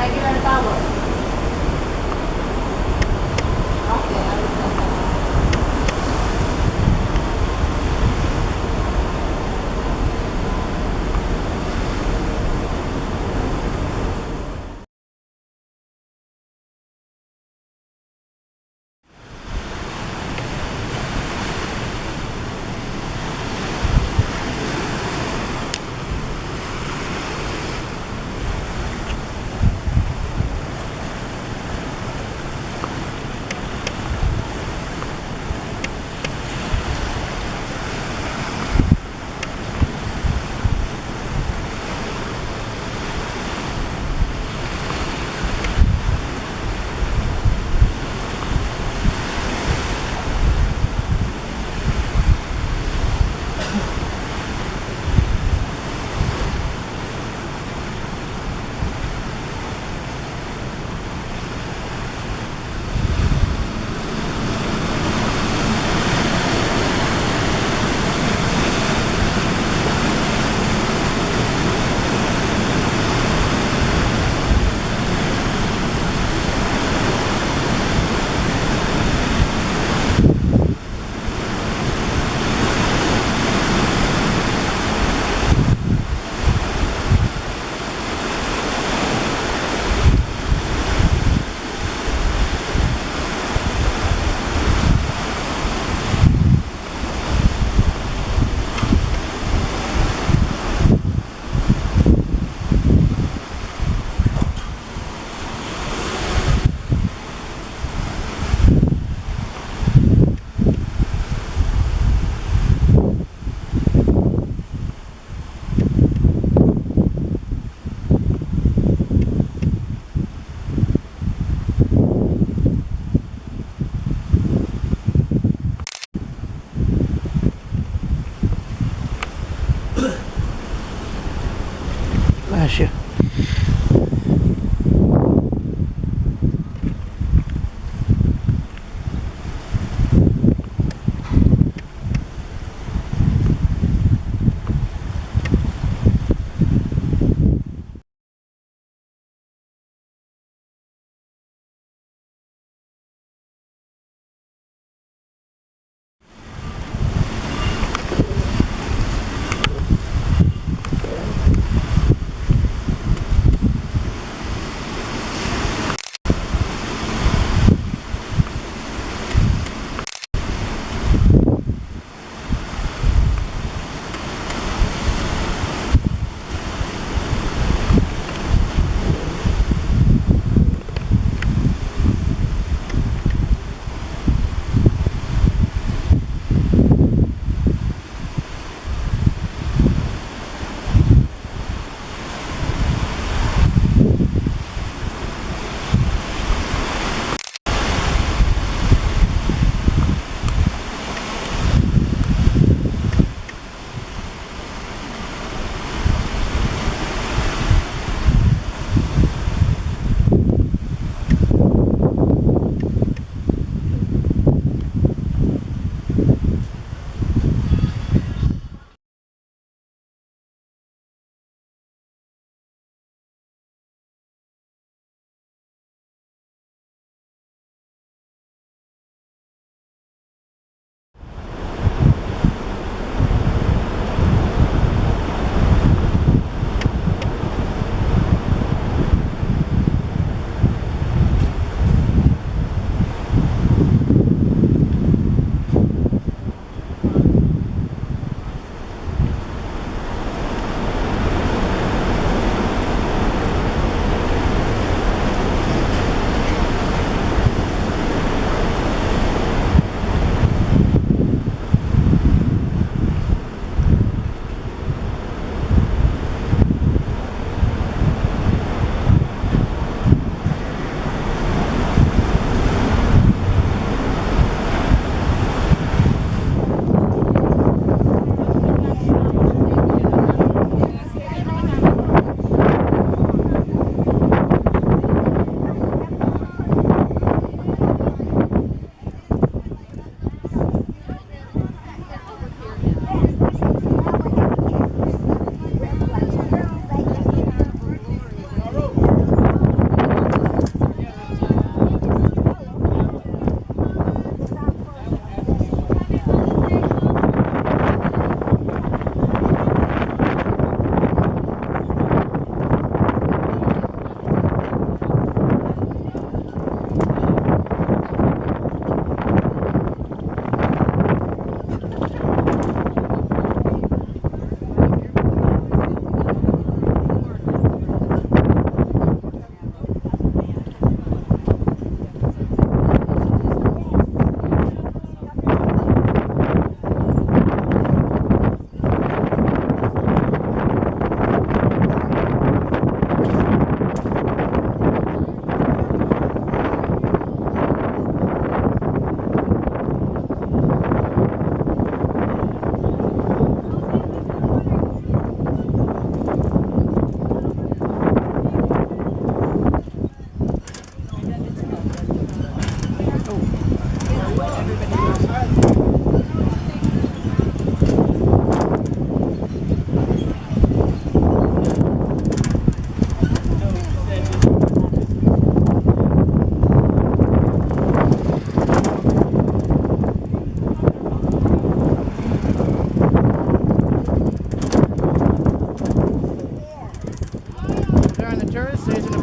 regular towel. Okay, I will send that.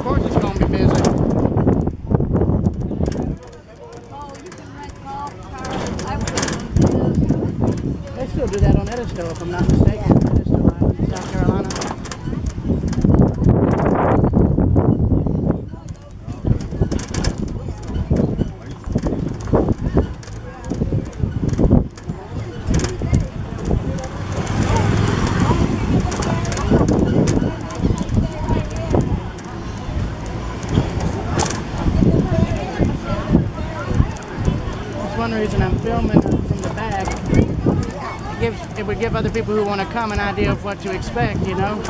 course it's going to be busy. Oh, you can rent golf carts. I would. They still do that on Edisto, if I'm not mistaken. Edisto Island, South Carolina. One reason I'm filming from the back, it would give other people who want to come an idea of what to expect, you know.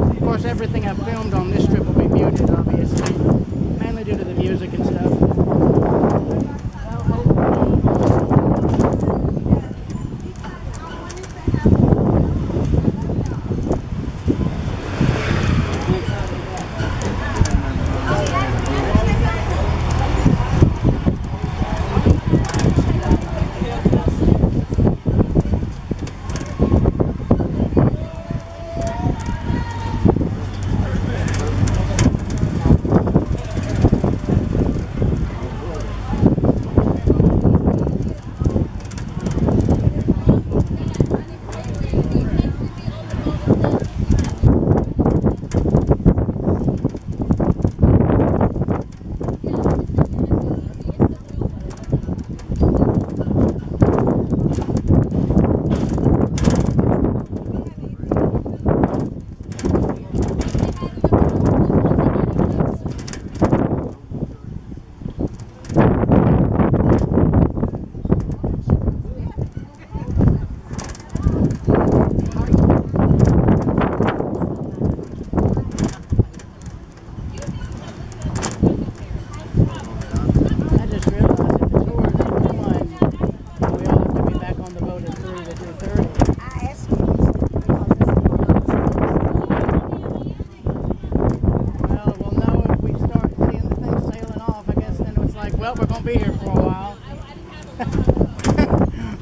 Of course, everything I've filmed on this trip will be muted, obviously, mainly due to the music and stuff.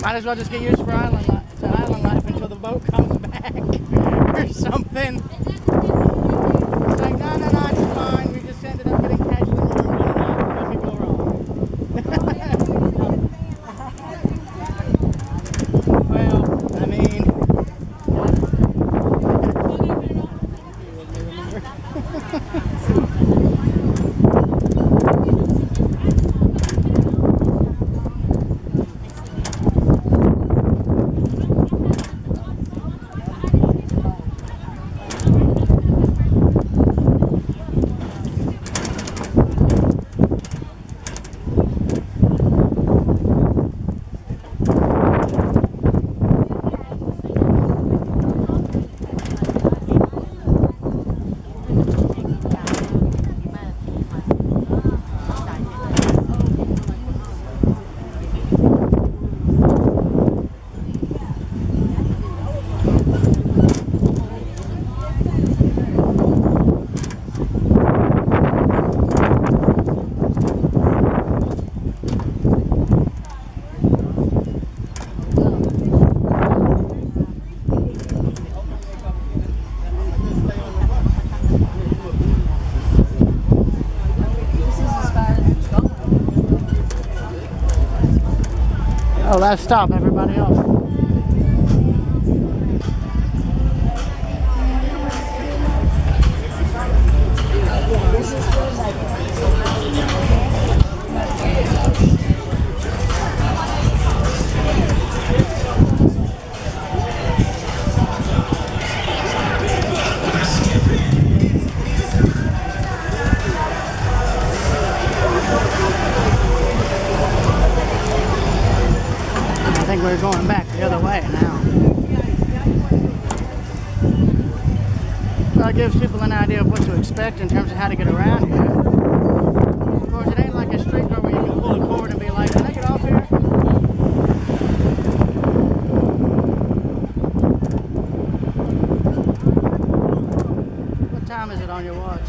Might as well just get used to island life until the boat comes back or something. It's like, no, it's fine. We just ended up getting casually marooned. What could go wrong? Well, I mean... Oh, last stop, everybody else. I think we're going back the other way now. Well, it gives people an idea of what to expect in terms of how to get around here. Of course, it ain't like a street car where you can pull a cord and be like, can I get off here? What time is it on your watch?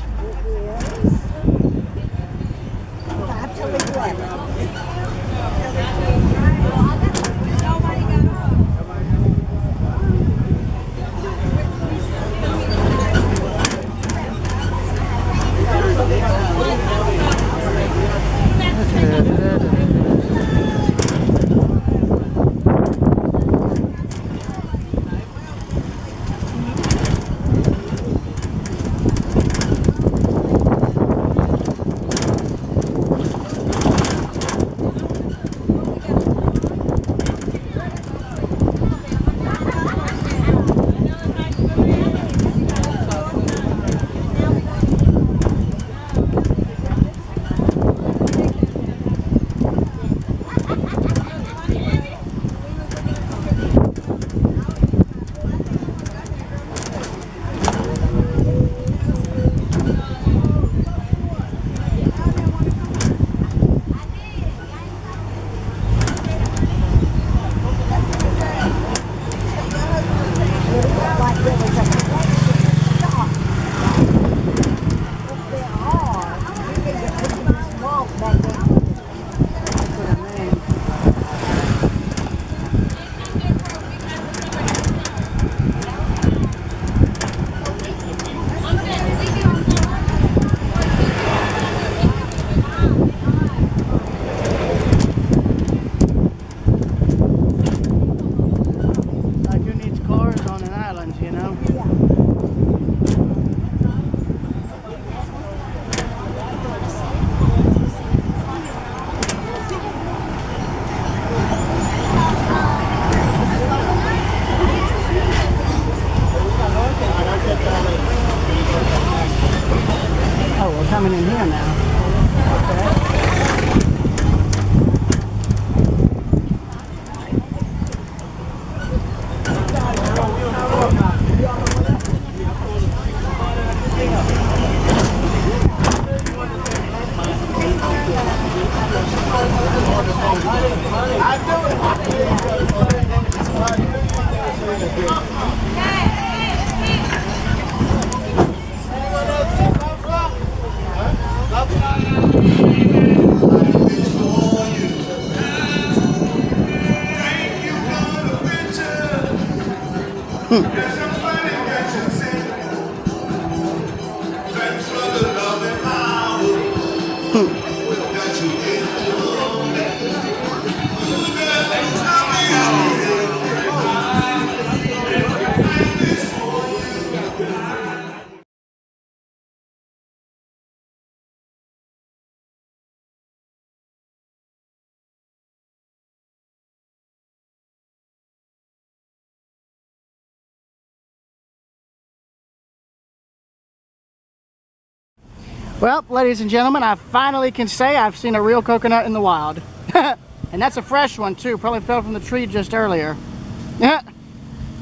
coming in here now. Well, ladies and gentlemen, I finally can say I've seen a real coconut in the wild. And that's a fresh one too, probably fell from the tree just earlier.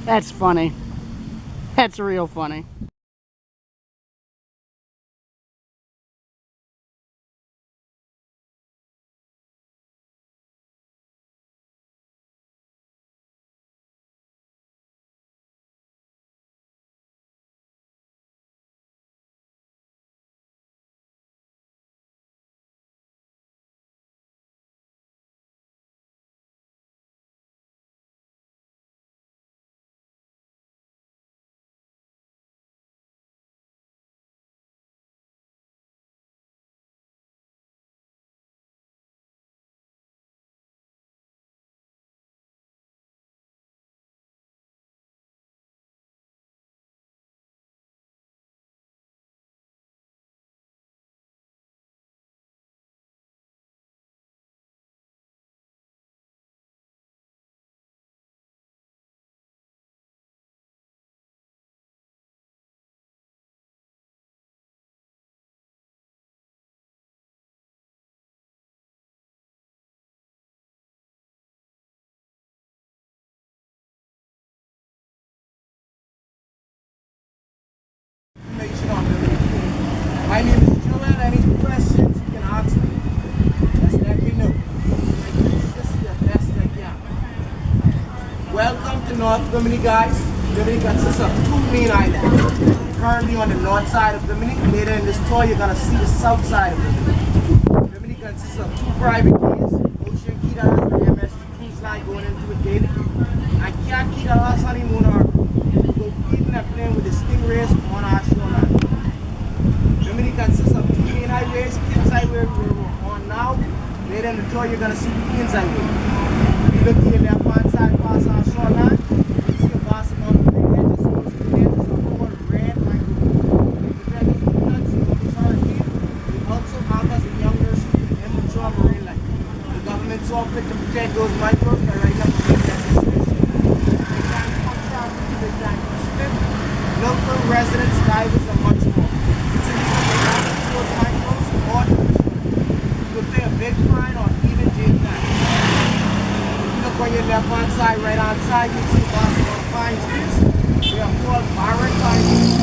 That's funny. That's real funny. My name is Joel. Any questions you can ask me. Just let me know. This is the best I can. Welcome to North Bimini, guys. Bimini consists of two main islands. Currently on the north side of Bimini. Later in this tour, you're gonna see the south side of Bimini. Bimini consists of two private quays. Ocean Key that has the MSG cruise line going into it daily. And Cat Key that has honeymoon or go feeding and playing with the stingrays on our shoreline. Bimini consists of two main highways. Kings Highway we're on now. Later in the tour, you're gonna see Queens Highway. If you look to your left hand side past our shoreline, you can see a vast amount of big hedges. Those big hedges are called red mangrove. If you touch this hurricane, it also act as a young nursery for immature marine life. The government saw fit to protect those microbes by writing up a big legislation. They can't function out to the time to split. Local residents, divers, and much more. Those microbes or you could pay a big fine or even jail time. If you look on your left hand side, right hand side, you see lots of pine trees. They are called barren pine trees.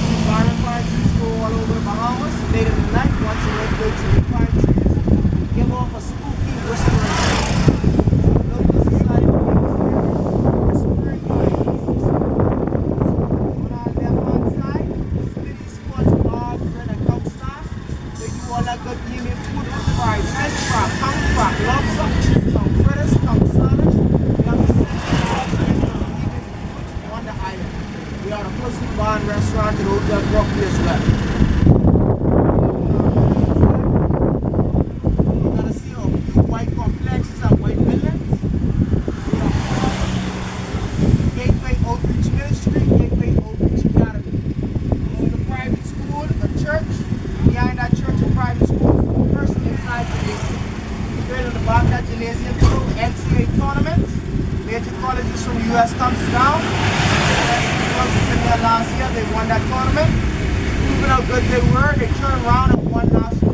These barren pine trees go all over the Bahamas. Late in the night, once you wake up to the pine trees, they give off a spooky whistling sound. Local society believes they're whispering pine trees. On our left hand side, many spots log, bread, and cow stock. So you all a good game in food for fried fish, for pound, for lobster, some fritters, some salad. We have the on the island. We are a closely bar and restaurant and hotel property as well. You're gonna see a few white complexes and white buildings. Gateway Outreach Ministry, Gateway Outreach Academy. There's a private school, a church. Behind that church, a private school. First inside the gymnasium. Straight on the back of that gymnasium, NCAA tournaments. Major colleges from the US comes down. Been there last year, they won that tournament. proving how good they were, they turned around and won national.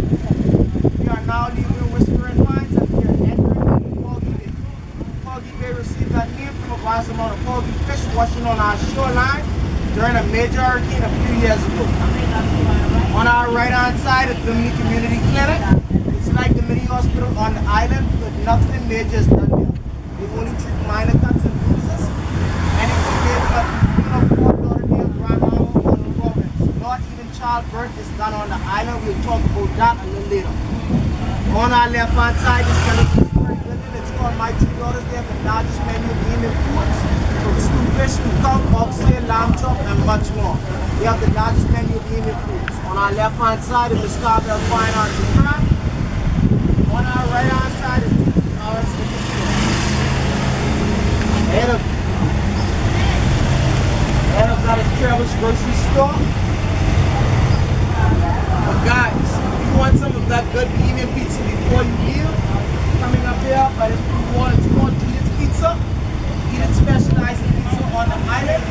We are now leaving Whispering Pines and we are entering into Foggy Bay. Foggy Bay received that name from a vast amount of foggy fish washing on our shoreline during a major hurricane a few years ago. On our right hand side is the Bimini Community Clinic. It's like the mini hospital on the island, but nothing major is done there. They only treat minor cuts and bruises. Anything major like Fort Lauderdale, Grand Isle, or the province. Not even childbirth is done on the island. We'll talk about that a little later. On our left hand side is Skeleton Building. It's called My Two Daughters. They have the largest menu of gaming foods, from stew fish to cow, oxtail, lamb chop, and much more. We have the largest menu of gaming foods. On our left hand side is the Scarbell Fine Arts and Craft. On our right hand side is our Sticky Store. Ahead of that is Trevor's Grocery Store. But guys, if you want some of that good gaming pizza before you leave, coming up here by this food wall, it's called Edith's Pizza. Edith specializes in pizza on the island.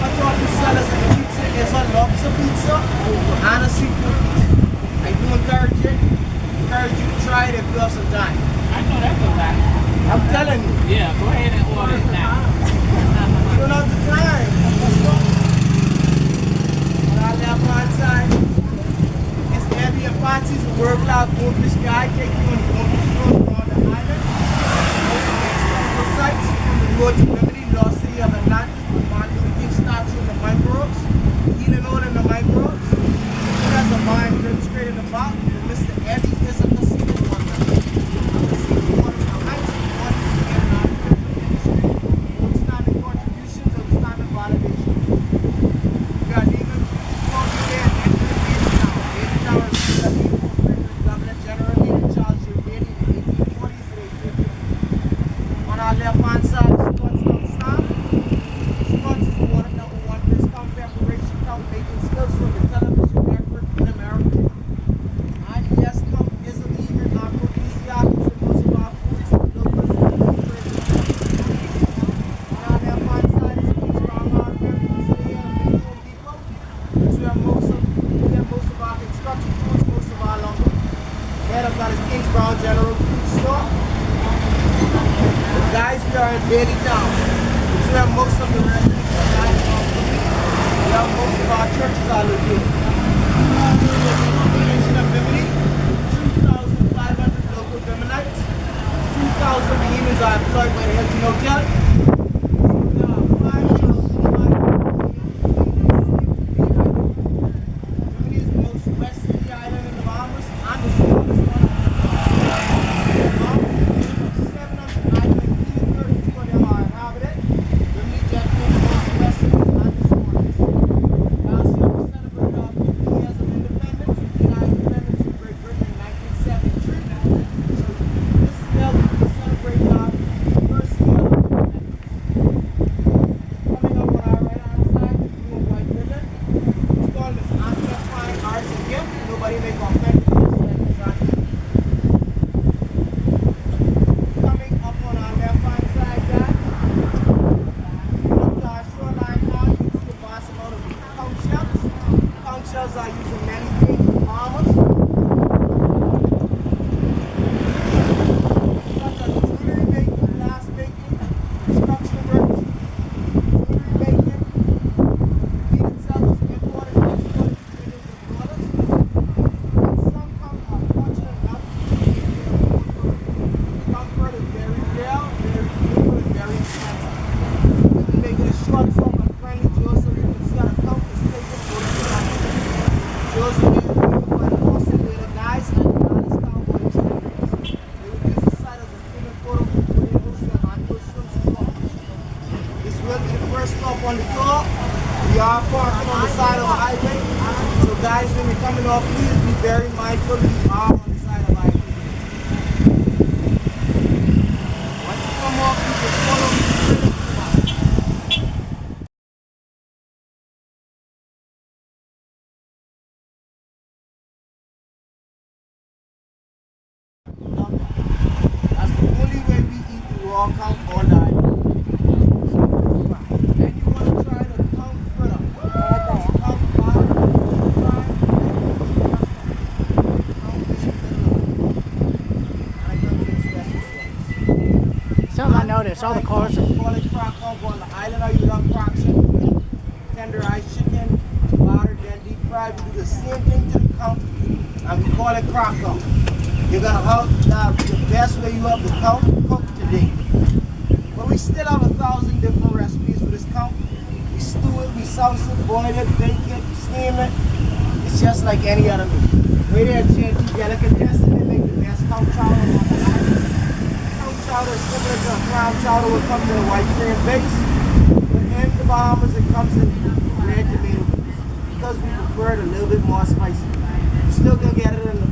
Her top sellers in the pizza is a lobster pizza and a seafood pizza. I do encourage you to try it if you have some time. I know that's a lot. I'm telling you. Yeah, go ahead and order it now. You don't have the time. On our left hand side, it's Airbnb parties and world-class goldfish guide take you on the goldfish road around the island. Most of the historical sites from the road to Bimini, Lost City of Atlantis, with Martin Luther King statue in the mangroves, healing all in the mangroves. There's a mine drill straight in the back. Mr. Eddie is a casino wonder. Casino one of the highest ones in our industry. Outstanding contributions, outstanding validation. We are leaving Foggy Bay and entering Baileytown. Baileytown received a name from President Governor General Major Charles J. Bailey in the 1840s to 1850s. On our left hand side is Scott's Town. Scott's is one of the number one best count preparation count making skills from the television network in America. And yes, count is a leader in aphrodisiac to most of our foods and locals and on our left hand side is King's Brown Hard Very Facility and Big Home Depot. It's where most of our construction tools, most of our lumber. Head of that is King's Brown General Food Store. Guys, we are in Baileytown. It's where most of the residents are dining off the week. Where most of our churches are located. Population of Bimini, 2,500 local Biminites. 2,000 Bahamians are employed by the Hilton Hotel. There are 5,000 Bimini is the most westerly island in the Bahamas and the smallest one. Nobody make offense. Coming up on our left hand side, guys. Up to our shoreline now, you can see a vast amount of conch shells. Conch shells are used in many things for farmers. Such as jewelry making, glass making, construction work, jewelry making. Meat itself is imported and exported to millions of dollars. Some come unfortunate enough to be in the whole world. Comfort is very rare, very beautiful, and very expensive. We can make it a short song and friendly Joe so you can see how the count is taken for the country. Joe's made beautiful by the Boston later guys and the Dallas Cowboy Cheerleaders. They will use the site as a filming photo booth where they host their annual swims tour. This will be the first stop on the tour. We are parking on the side of the highway. So guys, when you're coming off, please be very mindful we are on the side of the highway. Once you come off, you can follow me straight up to the back. That's the only way we eat the raw count all night. Then you want to try the count fritter. Count butter, fry, I saw the cars. We call it crock up on the island. Or you love crock chicken, tenderized chicken, louder than deep fried. We do the same thing to the count, and we call it crock up. You're gonna have the best way you have the count cooked today. But we still have 1,000 different recipes for this count. We stew it, we sauce it, boil it, bake it, steam it. It's just like any other meat. Right there, Chanty Delicatessen, they make the best count chowder on the island. Count chowder is similar to a clam chowder, which comes in a white cream base. But in the Bahamas, it comes in red tomato base. Because we prefer it a little bit more spicy. You still can get it in the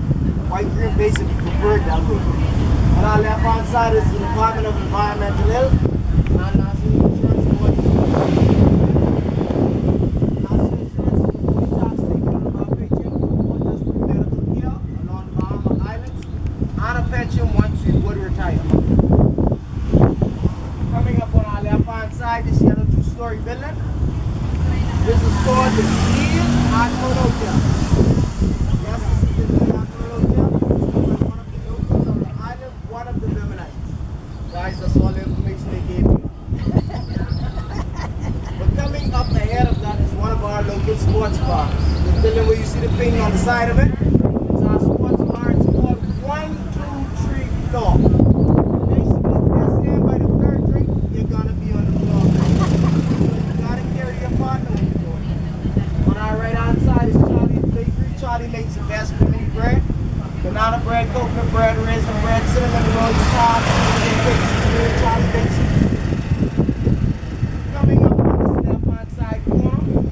white cream base if you prefer it that way. On our left hand side is the Department of Environmental Health. And National Insurance Board. National Insurance is the tax taken on our paycheck for just for medical care along the Bahama Islands. And a pension once we would retire. Coming up on our left hand side, this yellow two-story building. This is called the Steel Admiral Hotel. Yes, this is the Steel Admiral Hotel. One of the locals on the island, one of the Bimini. Guys, that's all the information they gave me. But coming up ahead of that is one of our local sports bars. The building where you see the painting on the side of it. It's our sports bar. It's called 1, 2, 3 floor. Basically, they're saying by the third drink, you're gonna be on the floor. You gotta carry your partner when you do it. On our right hand side is Charlie's Bakery. Charlie makes the best Bimini bread. Banana bread, coconut bread, raisin bread, cinnamon rolls, chops, Charlie bakes it. Coming up on this left-hand side corner,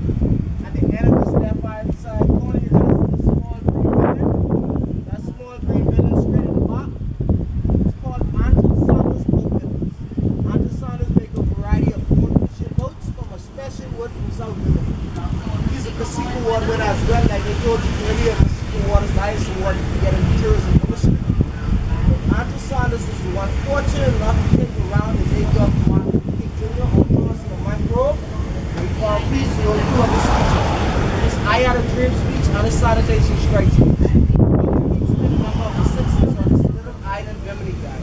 at the end of this left-hand side corner, you're going to see the small green building. That small green building straight in the back. It's called Anton Sanders Boat Buildings. Anton Sanders make a variety of boat fishing boats from a special wood from South Bimini. He's a Pacific Award winner as well, like they told you earlier. Water is the highest award you can get in the tourism industry. Anton Sanders is the one fortunate enough to take around the Lake of Martin King Jr. on tours to the mangrove. We call peace to do of the speech. I had a dream speech and a sanitation strike speech. Keep spinning up of the citizens on this little island Bimini guy.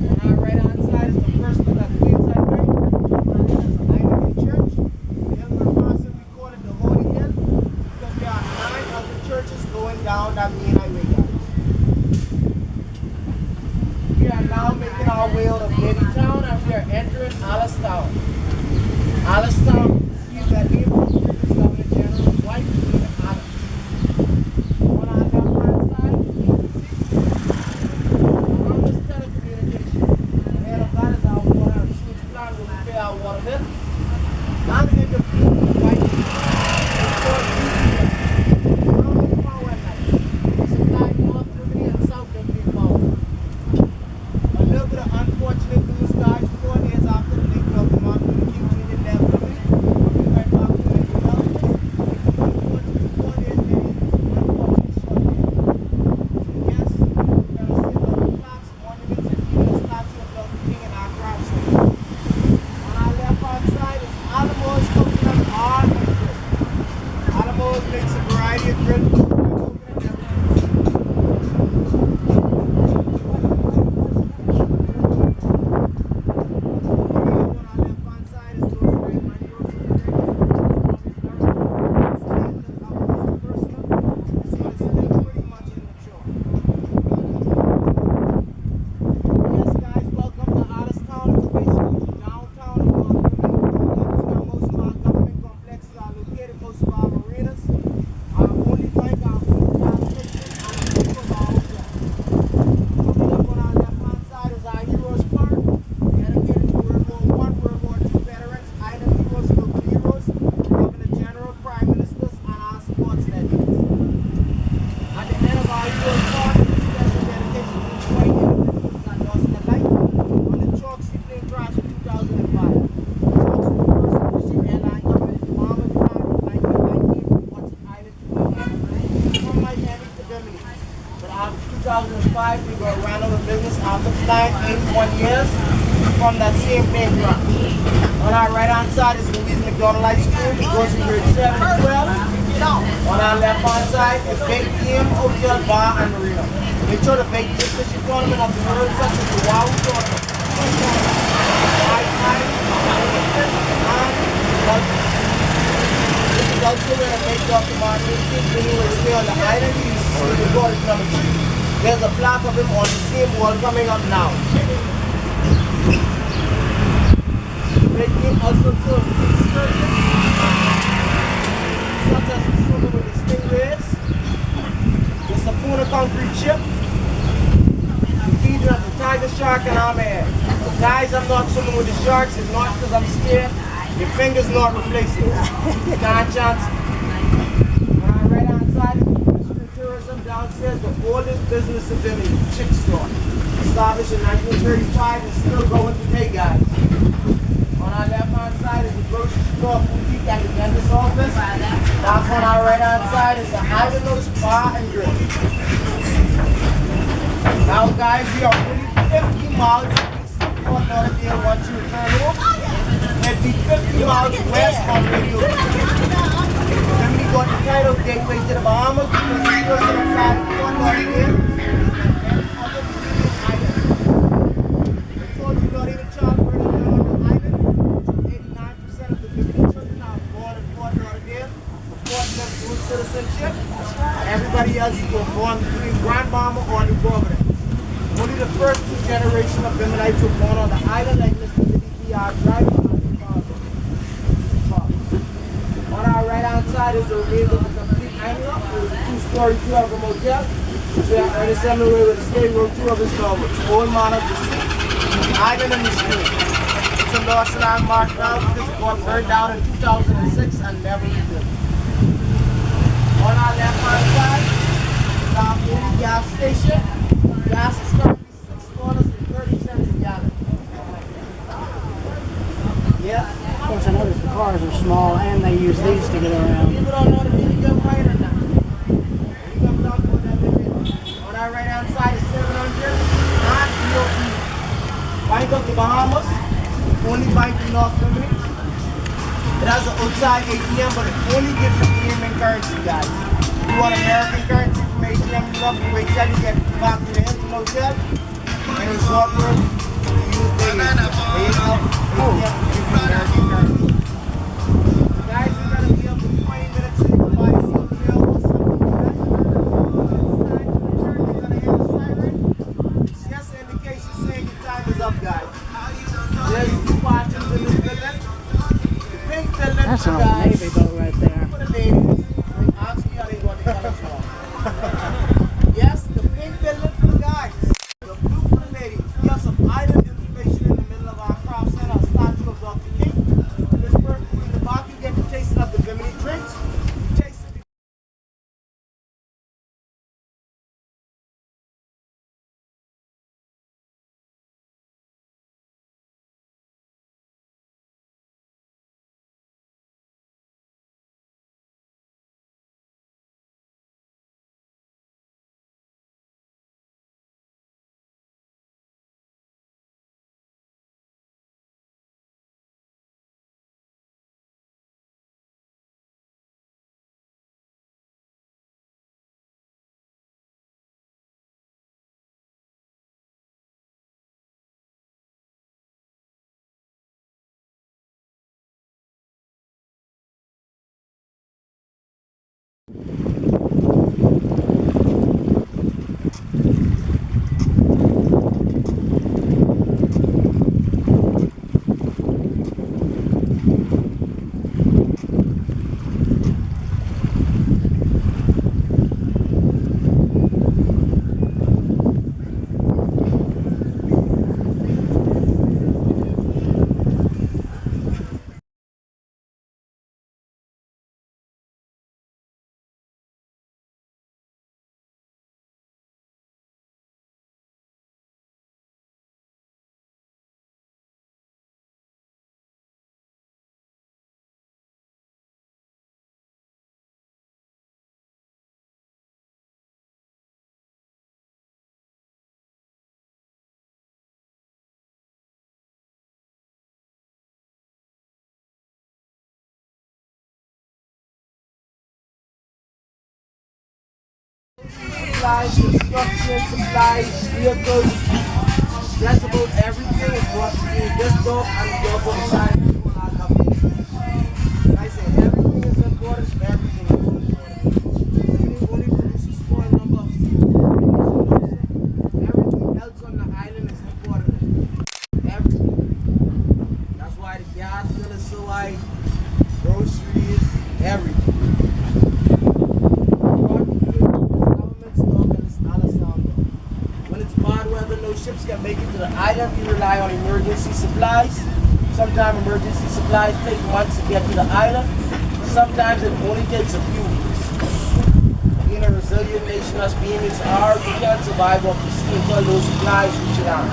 On our right hand side is the first one that Queens I bring. And it is an Anglican church. The hill we're passing, we call it the Holy Hill. Because there are 9 other churches going down that main highway, guys. We are now making our way out of Lady Town and we are entering Alice Town. Alice Town, see that name of the previous Governor General's wife, Alice. On our left-hand side, Bahamas Telecommunication. Ahead of that is our water and sewage plant where we pay our water bill. And in the blue, white, it's called power at night. Supply North Bimini and South Bimini power. A little bit of unfortunate news, guys. 4 days after the Lake of Martin King Jr. left Bimini, we went back to the developers. Unfortunately, 4 days later, unfortunately short day. Yes, we're going to see a lot of plaques, monuments, and even a statue of Dr. King in our craft center. On our left-hand side is Alamos Coconut Art and Grill. Alamos makes a variety of grilled coconut and we were ran out of business after flying 81 years from that same plane crash. On our right hand side is Louise McDonald High School. It goes from grade 7 to 12. On our left hand side is Big Game Hotel Bar and Marina. They show the big fishing tournament of the world such as the Wow Tournament. This is also where the main Dr. Martin Luther King when he was still on the island. He's recorded number 2. There's a plaque of him on the same wall coming up now. Red King also served excursions, such as swimming with the stingrays, the Sapuna concrete ship, the feeding of the tiger shark and armor. Guys, I'm not swimming with the sharks. It's not because I'm scared. Your finger's not replacing it. Can't chance. Right outside of Eastern Tourism downstairs, the oldest business in Bimini, Chick Store. Established in 1935 and still going today, guys. On our left-hand side is the grocery store, boutique, and the dentist's office. That's on our right-hand side is the Islanders Bar and Grill. Now, guys, we are only 50 miles east of Fort Lauderdale once you return home. It'd be 50 miles west on Radio. Then we got the title gateway to the Bahamas, because it's still outside of Fort Lauderdale and other Caribbean islands. I told you not even child birth on the island. 89% of the Bimini children are born in Fort Lauderdale, affording them dual citizenship. Everybody else was born between Grandmama or New Providence. Only the first 2 generations of Biminites were born on the island, like Mr. D.D.R. driver. On our right-hand side is the remains of a complete hangar. It was a 2-story, 2-hour motel. We are Ernest Hemingway with the state wrote 2 of his novels, Old Man of the Sea, The Island and the Stream. It's a lost landmark now because it got burned down in 2006 and never rebuilt. On our left-hand side is our only gas station. Gas is currently $6.30 a gallon. Yeah. Of course, I noticed the cars are small and they use these to get around. People don't know the meaning of right or not. We're going to talk about that later. On our right hand side is 700 and DOE. Bank of the Bahamas, only bank in North Bimini. It has an outside ATM, but it only gives you American currency, guys. If you want American currency from ATM, you love to wait till you get back to the Hilton Hotel. And in short words, you use the ATM. American currency. Guys, we're going to be up in 20 minutes to buy some meal or something. Inside, you're going to hear the siren. It's just an indication saying your time is up, guys. There's 2 watches in this building. The pink building That's for an old guys. Navy boat right there. For the ladies. Ask me how they want the colors for. Yes, the pink building for the guys. The blue for the ladies. We have some island information in the middle of our craft center, our statue of Dr. King. This person in the back, you get the tasting of the Bimini drinks. Taste it. Supplies, construction supplies, vehicles, Just about everything is brought between this door and the door both side. I say everything is important, everything is important. Bimini only produces small number of seeds. Everything else on the island is important. Everything. That's why the gas bill is so high, groceries, everything. When it's bad weather, no ships can make it to the island. We rely on emergency supplies. Sometimes emergency supplies take months to get to the island. Sometimes it only takes a few weeks. Being a resilient nation as Bimini's are, we can't survive off the sea until those supplies reach land.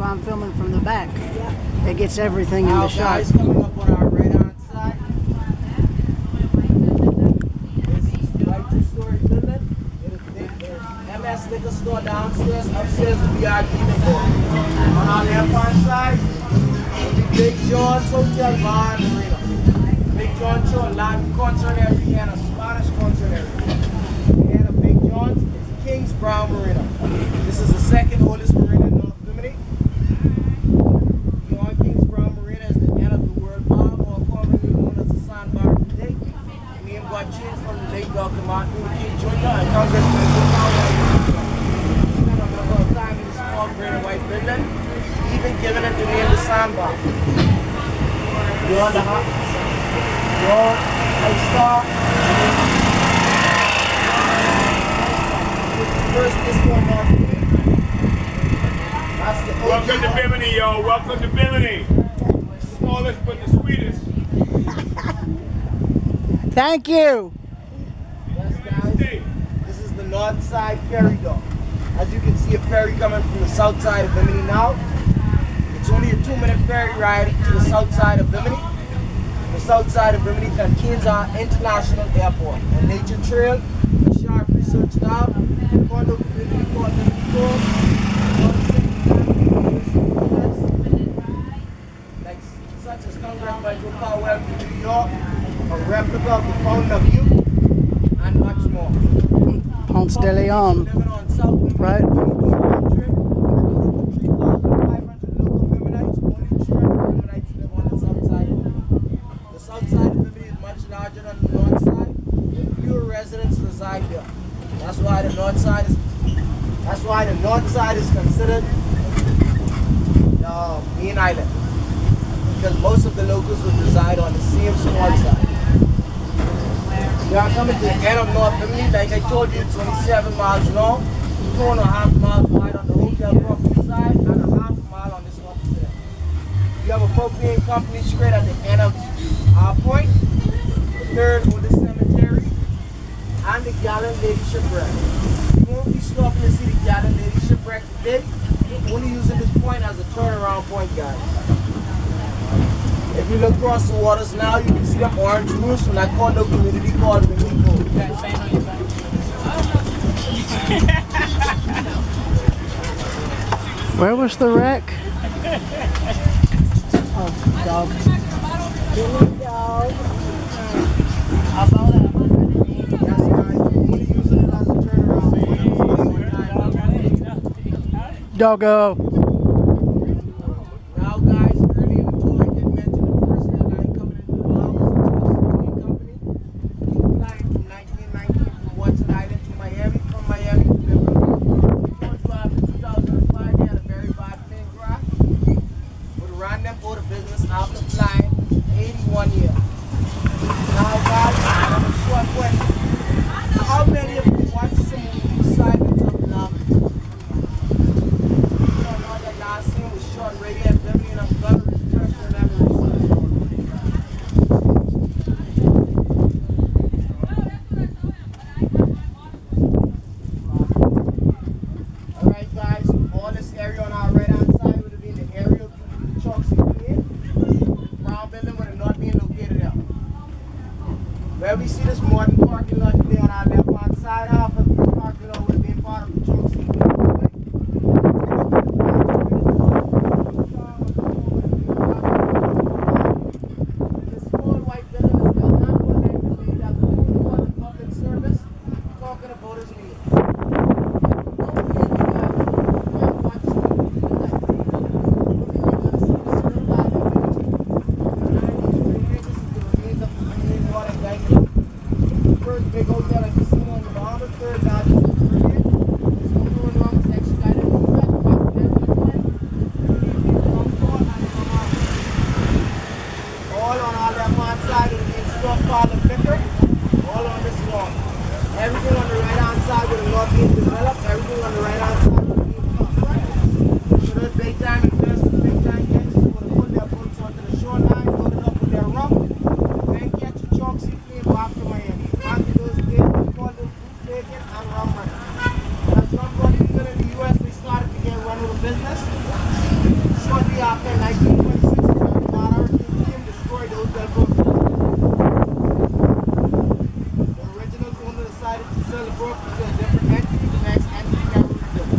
I'm filming from the back. It gets everything in Now, the shot. guys, coming up on our right hand side. This is right two-story building. It is MS liquor store downstairs, upstairs the VIP bar. On our left hand side, Big John's Hotel Bar and Marina. Big John show a Latin concert every year and a Spanish concert every year. And a Big John's is King's Brown Marina. This is the second oldest marina in North Bimini. King's Brown Marina is the end of the world bar, more commonly known as the sandbar today. The name got changed from the late Dr. Martin Luther King Jr. and Congressman John spent a number of time in the small gray and white building, even giving it the name the sandbar. Beyond the hot, beyond Ice Star, first disco in North Bimini. Welcome to Bimini, yo. Welcome to Bimini. Smallest but the sweetest. Thank you. Yes, guys. This is the north side ferry dock. As you can see, a ferry coming from the south side of Bimini now. It's only a 2-minute ferry ride to the south side of Bimini. The south side of Bimini contains our international airport, a nature trail, a sharp research lab, condo community called Bimini Cove, such as Congress by Joe Powell from New York, a replica of the Fountain of Youth, and much more. Ponce de Leon, right? 3,500 local Biminites, only 200 Biminites live on the south side. The south side of Bimini is much larger than the north side, but fewer residents reside there. That's why the north side is considered the main island, because most of the locals would reside on the same small side. We are coming to the end of North Bimini. Like I told you, it's only 7 miles long, 2.5 miles wide on the hotel property side, and a half mile on this opposite end. We have a propane company straight at the end of our point, the third oldest cemetery, and the Gallant Lady Shipwreck. You won't be stopping to see the Gallant Lady Shipwreck today. We're only using this point as a turnaround point, guys. If you look across the waters now, you can see the orange roofs from that condo community called Bimini Cove. Where was the wreck? Oh, dog. Here we go. Yes, guys, we're only using it as a turnaround point. Doggo. Now, guys, early in the tour, I did mention the first airline coming into the Bahamas, which was the company, flying from 1919 from Watson Island to Miami, from Miami to Bimini. After 2005, they had a very bad plane crash, but ran them out of business after flying 81 years. Now, guys, I have a short question. How many of you watched some movie Silence of the Lambs? talking about is me. First big hotel at casino on the Bahamas, third largest in the Caribbean. There's no doing wrong with next guy that we met, back then, all on our left hand side of the stuff called the flicker, all on this wall. Everything on the right hand side with the north being developed, everything on the right hand side with the being constructed. So those big time investors, big time gangsters want to put their boats onto the shoreline, load it up with their rum, then catch a chunk, see clean back to Miami. After those days, we call them bootlegging and rum running. As rum running people in the US, they started to get run with a business. Shortly after 1926, the hurricane came, destroyed those that broke. The original owner decided to sell the broker to a different entity. The next entity carried the bill.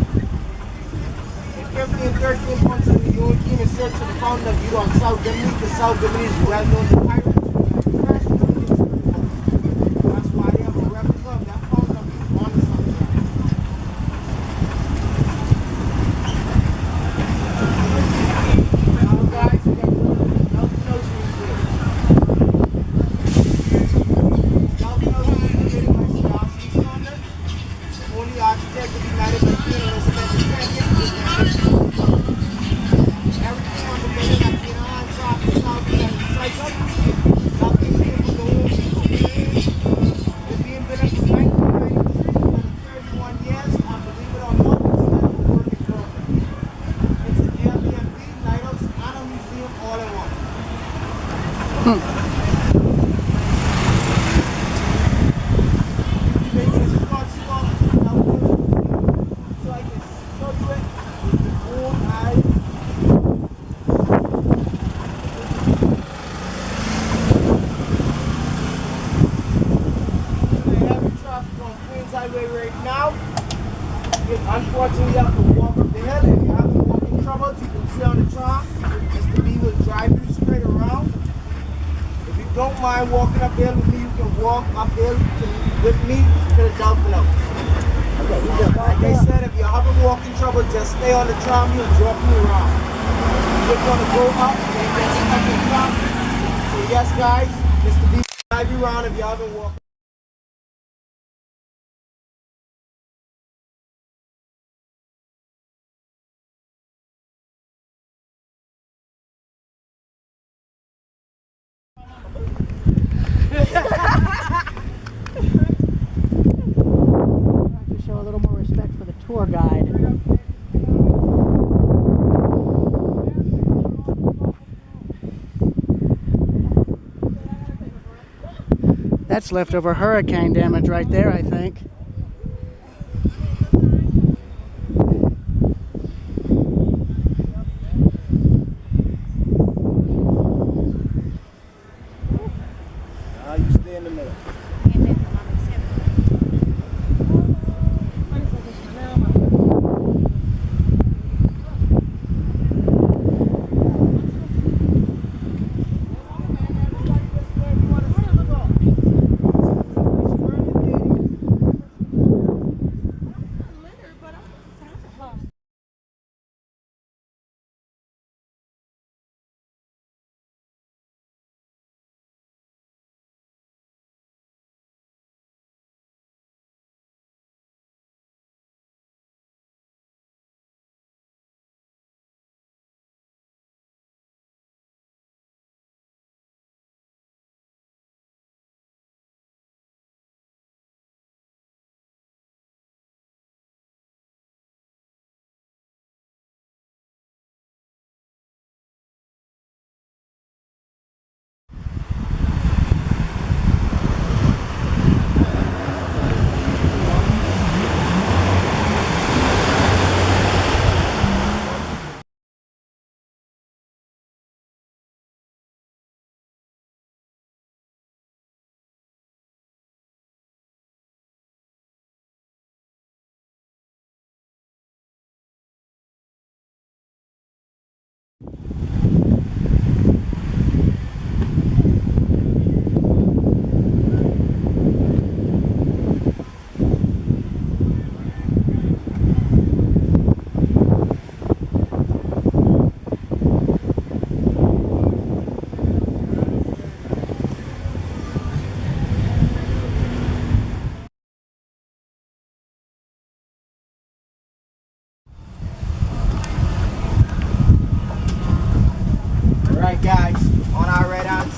In 15 and 13 months, the UN came in search of the founder of Europe on South Bimini. The South Bimini is well known to pirates. That's why they have a replica of that founder on the South Side. Now, guys, we got nothing else we can do. Nothing else we can do by Sebastian Saunders. The only architect to be married by Queen Elizabeth II is everything on the building at the hands off the south is recycled. Nothing came from the old people. It's being built up from 1993 for 31 years. And believe it or not, it's still a work in progress. It's an Airbnb, lighthouse, and a museum all in one. We made this short small outdoor museum so I can show you it with your own eyes. The heavy traffic on Queens Highway right now. Unfortunately, you have to walk up the hill. If you have to walk in trouble, you can sit on the tram. Mr. B will drive you straight around. If you don't mind walking up the hill with me, you can walk up the hill with me to the Dolphin House. Like I said, if you're having walking trouble, just stay on the tram. He'll drop you around. You're going to go up and then get stuck in the tram. So yes, guys, Mr. B will drive you around if you're having walking. To show a little more respect for the tour guide. That's leftover hurricane damage right there, I think. You stay in the middle.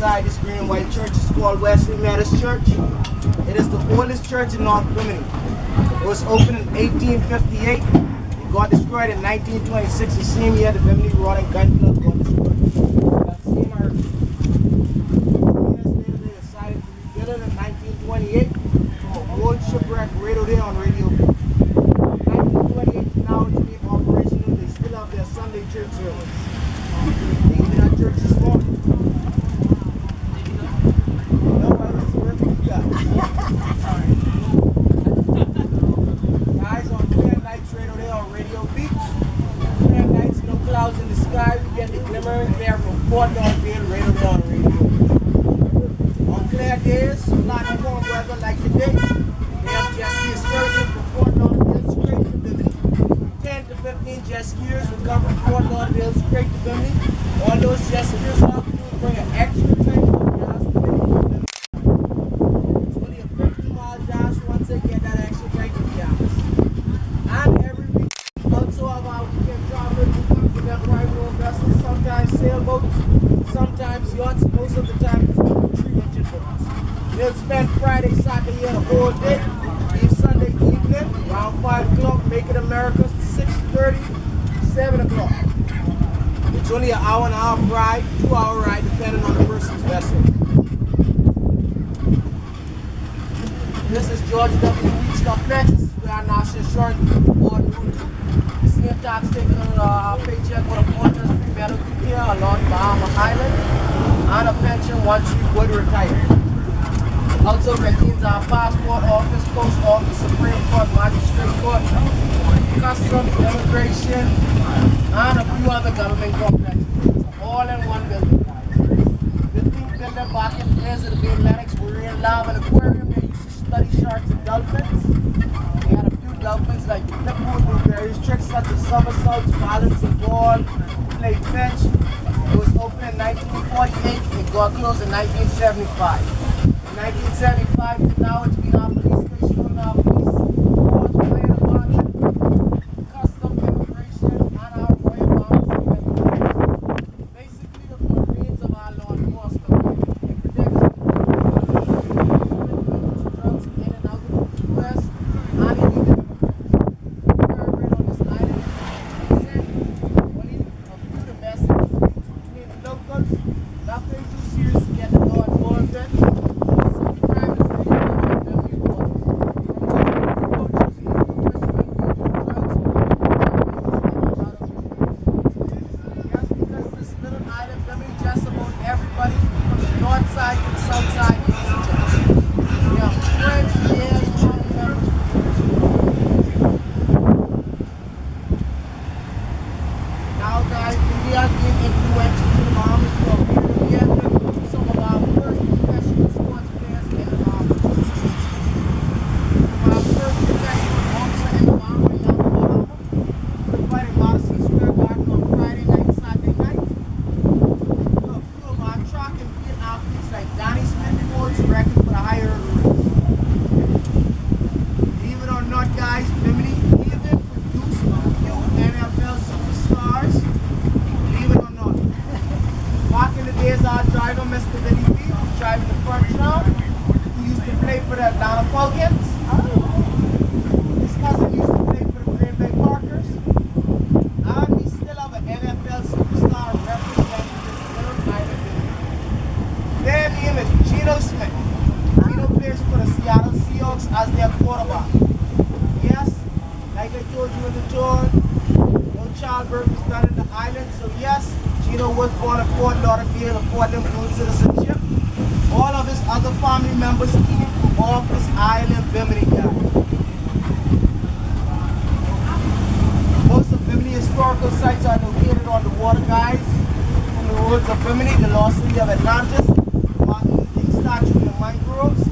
beside this green and white church is called Wesley Methodist Church. It is the oldest church in North Bimini. It was opened in 1858. It got destroyed in 1926. The same year the Bimini Rod and Gun Club got destroyed. That same earth. 2 years later they decided to rebuild it in 1928 from a old shipwreck right over there on Radio B. 1928 now it's been operational. They still have their Sunday church service. They even have church this morning. No, I was to work with you guys. Guys, on clear nights right over there on Radio Beach. Clear nights, no clouds in the sky. We get the glimmer and glare from Fort Lauderdale right over there on Radio Beach. On clear days, a lot of warm weather like today. We have jet ski excursions from Fort Lauderdale straight to Bimini. 10 to 15 jet skiers will come from Fort Lauderdale straight to Bimini. All those jet skiers up to bring an extra tank of gas to Bimini. It's only a 50-mile drive, so once they get that extra tank of gas. And every week, also have our weekend travelers who come to their private owned vessels, sometimes sailboats, sometimes yachts, most of the time it's 3-engine boats. They'll spend Friday, Saturday, the whole day, leave Sunday evening, around 5 o'clock, make it America, 6:30, 7 o'clock. It's only an hour and a half ride, 2-hour ride, depending on the person's vessel. This is George W. Weeks Complex. This is where our national insurance board moved to. The same tax taken on our paycheck with a pointer's free medical care along Bahama Island and a pension once you would retire. Also contains our passport office, post office, Supreme Court, magistrate court, customs, immigration, and a few other government complexes, all in one building. The pink building back in place of the Atlantic's Marine Lab and Aquarium. They used to study sharks and dolphins. They had a few dolphins like the pool do various tricks such as somersaults, balance the ball, play fetch. It was opened in 1948 and got closed in 1975. In 1975 to now, it's been our police station, our police force, fire department, custom immigration, and our royal bombers. Basically, the Marines of our law enforcement. They protect us from drugs in and out of the U.S. and illegal immigrants. We're on this island, only a few domestic disputes between the locals. Nothing too serious to get the law involved in. As their quarterback. Yes, like I told you in the tour, no childbirth was done in the island, so yes, Gino was born at Fort Lauderdale, affording full citizenship. All of his other family members came from off this island, Bimini, guys. Most of Bimini historical sites are located on the water, guys. From the roads of Bimini, the lost city of Atlantis, Martin Luther King statue in the mangroves,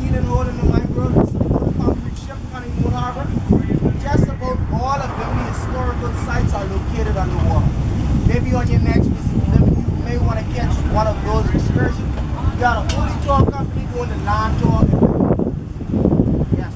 Healing Hole in the mangroves, the concrete ship, Honeymoon Harbor. Just about all of Bimini historical sites are located on the water. Maybe on your next visit to Bimini, you may want to catch one of those excursions. We got a fully tour company doing the land tour. Yes.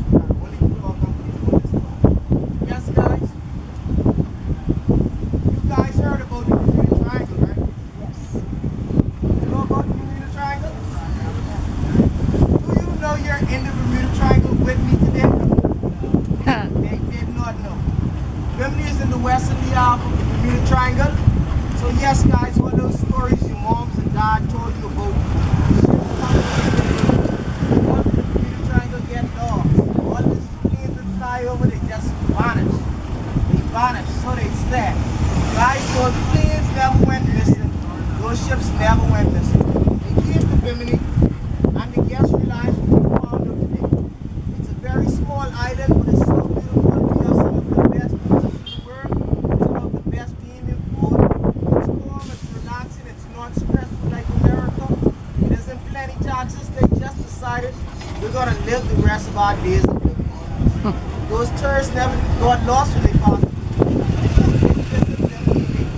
ships never went missing. They came to Bimini, and the guest reliance will be found of today. It's a very small island, but it's so beautiful. We have some of the best beaches in the world, some of the best premium food. It's calm, it's relaxing, it's not stressful like America. There's in plenty taxes. They just decided we're gonna live the rest of our days in Bimini. Those tourists never got lost when they passed. They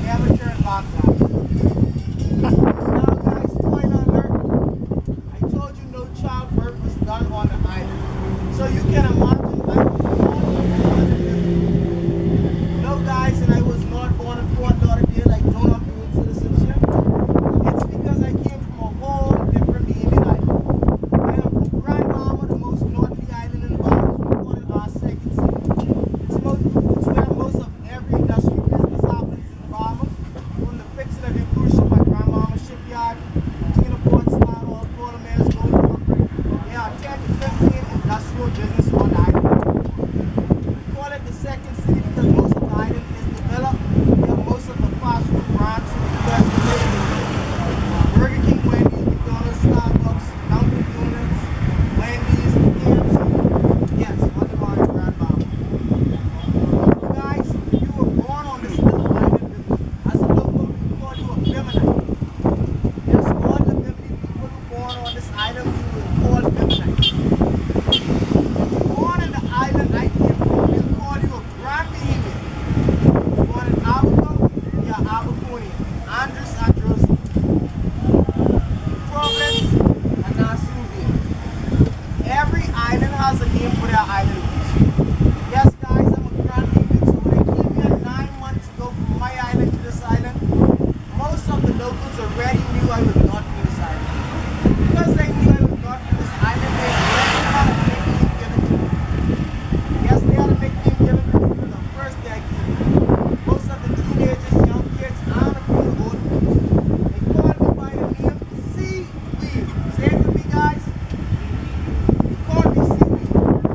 never turn back now. Now guys, spoiler alert. I told you no childbirth was done on the island. So you can imagine no guys, and I was not born in Fort Lauderdale like grown up doing citizenship. It's because I came from a whole different Bimini island. I am from Grand Bahama, the most northerly island in the Bahamas. We call it our second city. It's where most of every industrial business happens in the Bahamas. From the fixing of your cruise ship at Grand Bahama Shipyard, Tina Port, Star Hall, Port Mares, Gold Corporate. There are 10 to 15 industrial business on the island. We call it the second city because most of the island is developed. There are most of the fast food brands in the US Burger King, Wendy's, McDonald's, Starbucks, Dunkin' Donuts, Wendy's, KFC. Yes, on the line, Grand Bahama. You guys, if you were born on this little island, as a local, we call you a Bimini. Yes, all the Bimini people who born on this island, we will call Bimini. Born in the island I came from, we call you a Grand Bahamian. Born in Abaco, you are Abaconian. Andres and Joseph. Providence and Nasubian. Every island has a name for their island. Yes, guys, I'm a Grand Bahamian, so when I came here 9 months ago from my island to this island, most of the locals already knew I was not from this island. Because they knew I was not from this island, they already had a nickname given to me. Yes, they had a nickname given to me from the first day I came here. Most of the teenagers, young kids, and a few old folks. They called me by the name Seaweed. Say it with me, guys. They called me Seaweed.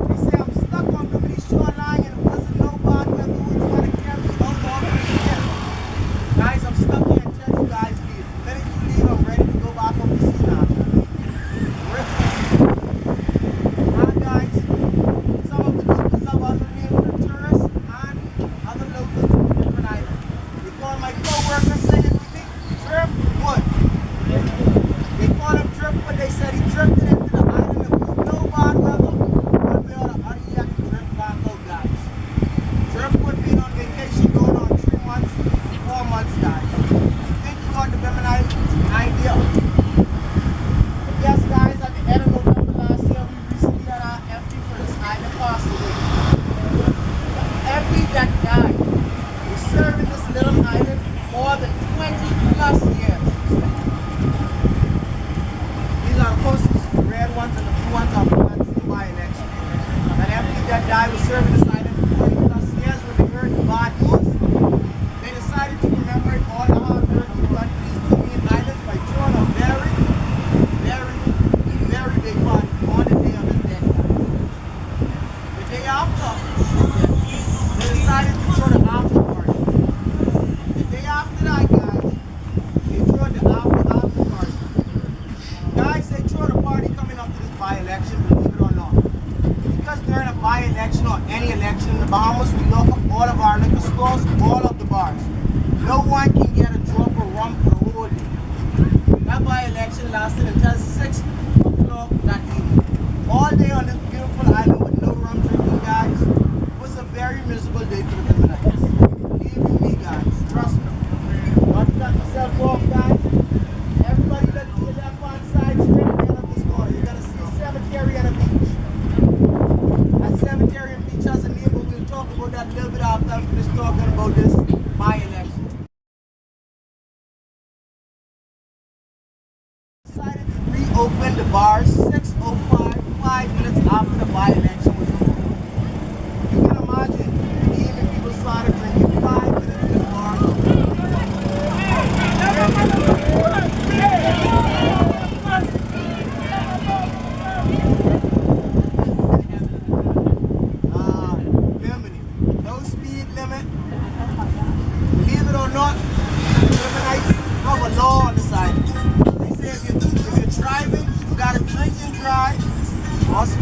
They say I'm stuck on Bimini shoreline and it wasn't no bad weather was going to carry me out off the ship. Guys, I'm stuck here until you guys leave. The minute you leave, I'm ready to go back up to sea now. Now, guys, some of the locals have other names for tourists and other locals from different islands. They call my co-worker, say it with me, Driftwood. They call him Driftwood. They said he drifted into the island. It was no bad weather. One way or the other, he had to drift back out, guys. Driftwood been on vacation going on 3 months, 4 months, guys. You think you got the Bimini Islands? An idea. But yes, guys, at the end of November last year, we recently had our MP for this island passed away. The MP that died was serving this little island more than 20 plus years. These are the posters, the red ones and the blue ones are from that same by-election. An MP that died was serving this island for 20 plus years. When they heard the bad news, they decided to commemorate all the hard work he done to these two main islands by throwing a very, very, very big party on the day of his death. The day after, they decided to throw the after party. The day after that, guys, they threw the after party. Guys, they threw the party coming up to this by-election, believe it or not. Because during a by-election or any election in the Bahamas, we lock up all of our liquor stores, all of the bars. No one can get a drop of rum for the whole day. That by-election lasted until 6 o'clock that evening. All day on this beautiful island with no rum drinking, guys. It was a very miserable day for the Biminites. Believe you me, guys. Trust me. Don't cut yourself off, guys. Everybody look to your left-hand side, straight ahead of this corner. You're going to see a cemetery and a beach. That cemetery and beach has a name, but we'll talk about that a little bit after I'm finished talking about this by-election. Decided to reopen the bars 6:05, 5 minutes after the by-election was over. You can imagine, even people started drinking 5 minutes in the bar. Bimini, no speed limit. Believe it or not, Biminites have a law on the side.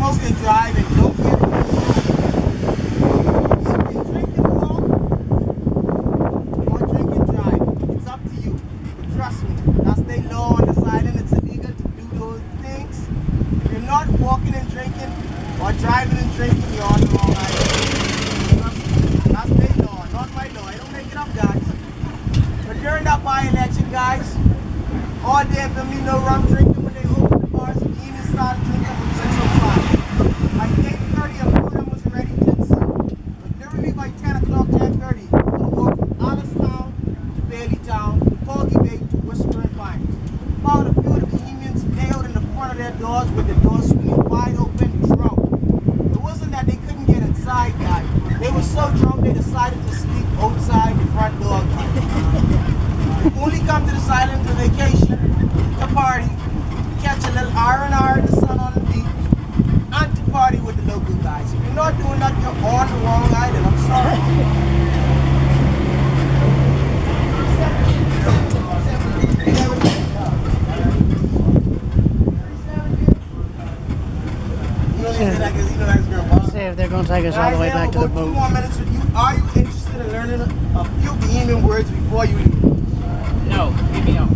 smoke and drive and don't get drink and walk or drink and drive. It's up to you. But trust me, that's the law on this island. It's illegal to do those things. If you're not walking and drinking or driving and drinking, you're on the wrong island. Trust me, that's their law, not my law. I don't make it up, guys. But during that by-election, guys, all day in Bimini, no rum drinking. When they opened the bars, the even started drinking from 6:05. By 8:30, a few of them was already tipsy. But literally by 10 o'clock, 10:30, we walked from Allenstown to Bailey Town, to Foggy Bay to Whispering Pines. Found a few of the Bohemians nailed in the front of their doors with the doors swinging wide open, drunk. It wasn't that they couldn't get inside, guys. They were so drunk they decided to sleep outside the front door, guys. Only come to this island for vacation, to party, catch a little R&R in the sun on the beach, and to party with the local guys. If you're not doing that, you're on the wrong island. I'm sorry. See if they're going to take us all the way back to the About 2 boat. more minutes with you. Are you interested in learning a few Bohemian words before you leave? No, give me up.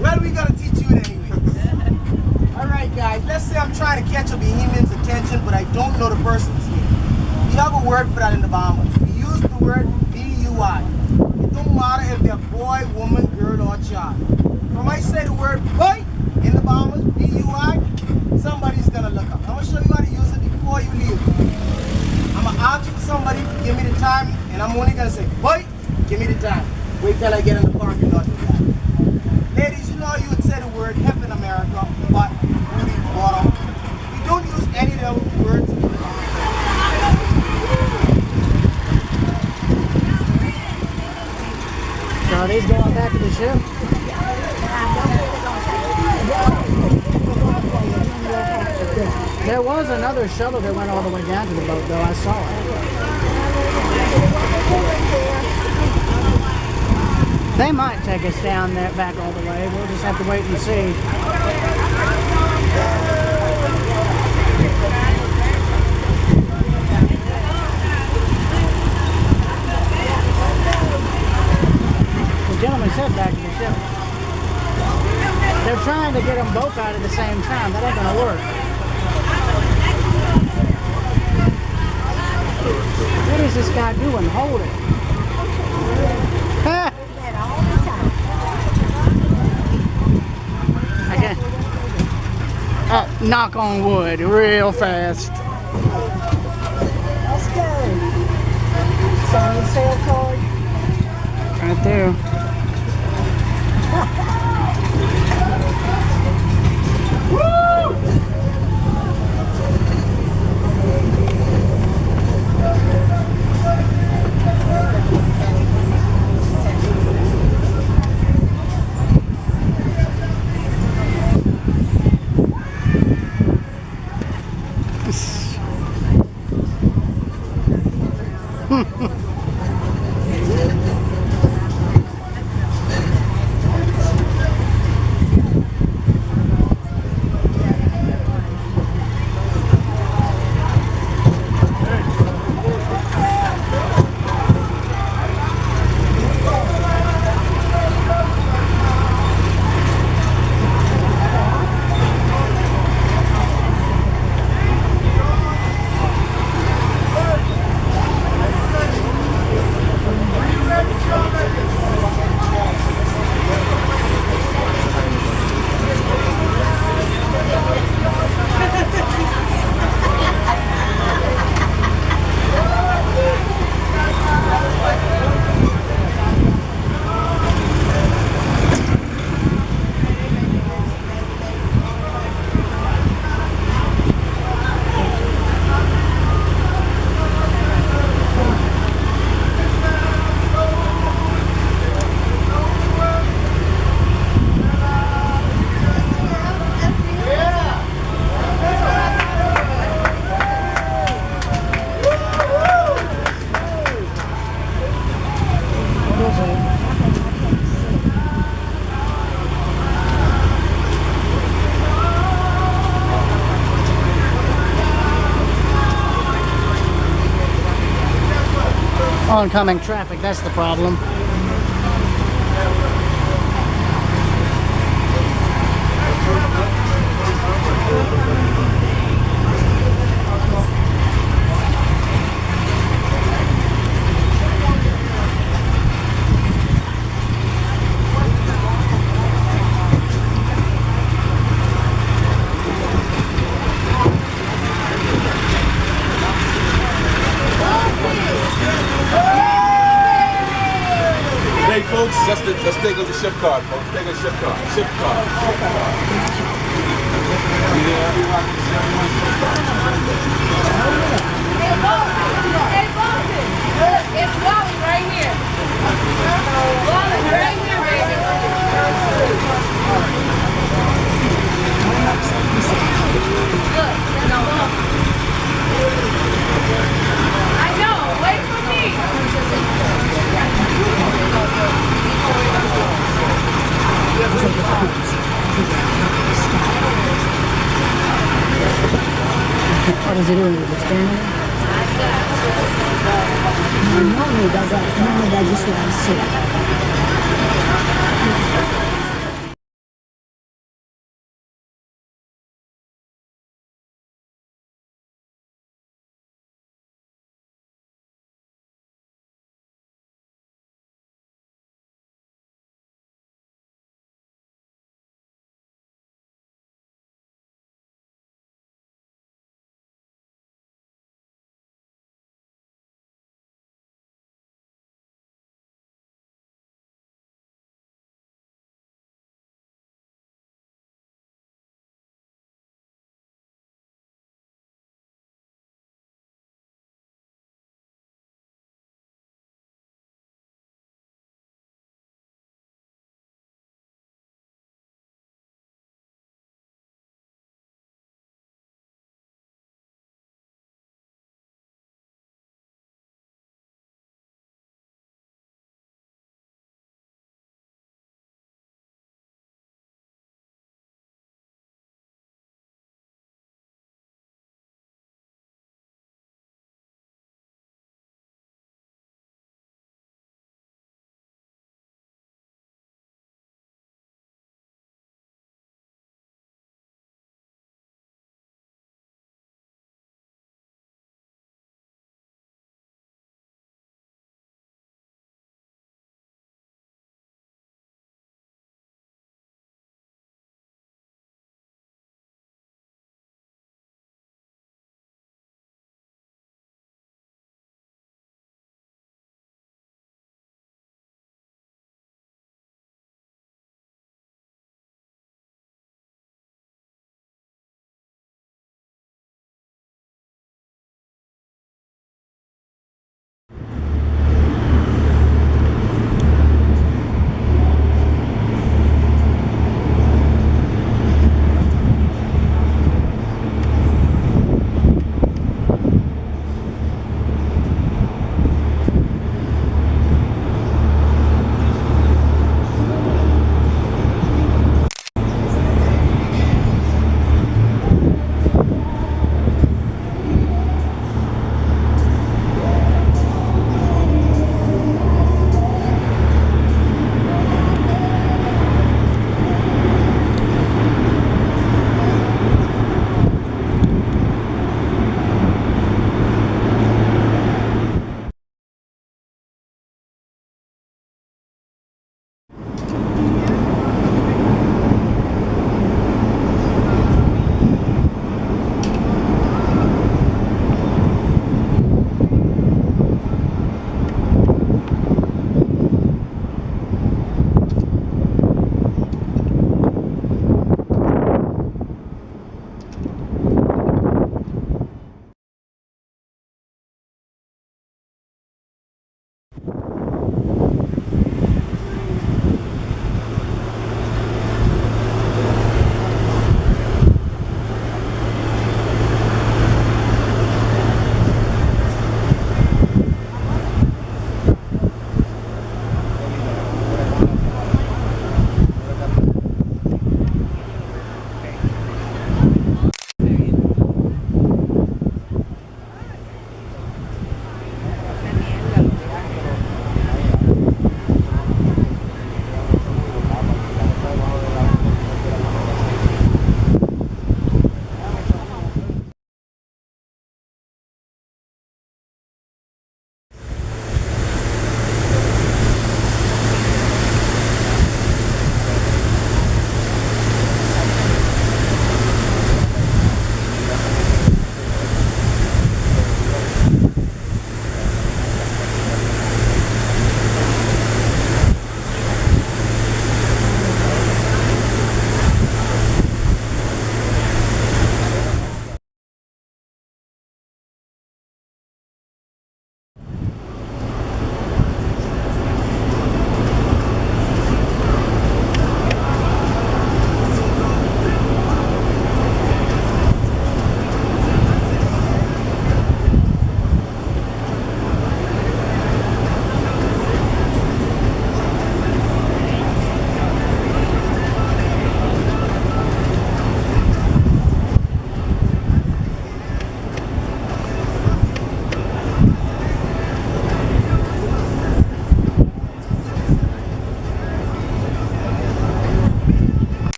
Well, we're going to teach you it anyways. Alright guys, let's say I'm trying to catch a Bohemian's attention, but I don't know the person's name. We have a word for that in the Bahamas. We use the word B-U-I. It don't matter if they're boy, woman, girl, or child. When I say the word boy in the Bahamas, B-U-I, somebody's going to look up. I'm going to show you how to use it before you leave. I'm going to ask for somebody to give me the time, and I'm only going to say, boy, give me the time. Wait till I get in the parking lot. Ladies, you know you would say the word hip in America, but booty, bottom. We don't use any of those words. So are these going back to the ship? There was another shuttle that went all the way down to the boat, though. I saw it. They might take us down there back all the way. We'll just have to wait and see. The gentleman said back to the ship. They're trying to get them both out at the same time. That ain't gonna work. What is this guy doing? Hold it. I can't. Knock on wood real fast. Let's go. Sign the sale card. Right there. oncoming traffic. That's the problem. Hey folks, let's take a ship card, folks. Take a ship card. Ship card. Hey, Boston. Look, it's Wally right here. Wally right here, baby. Look, I know. Wait for me. What is he doing? Is he standing? No, he doesn't. No, he just wants to sit.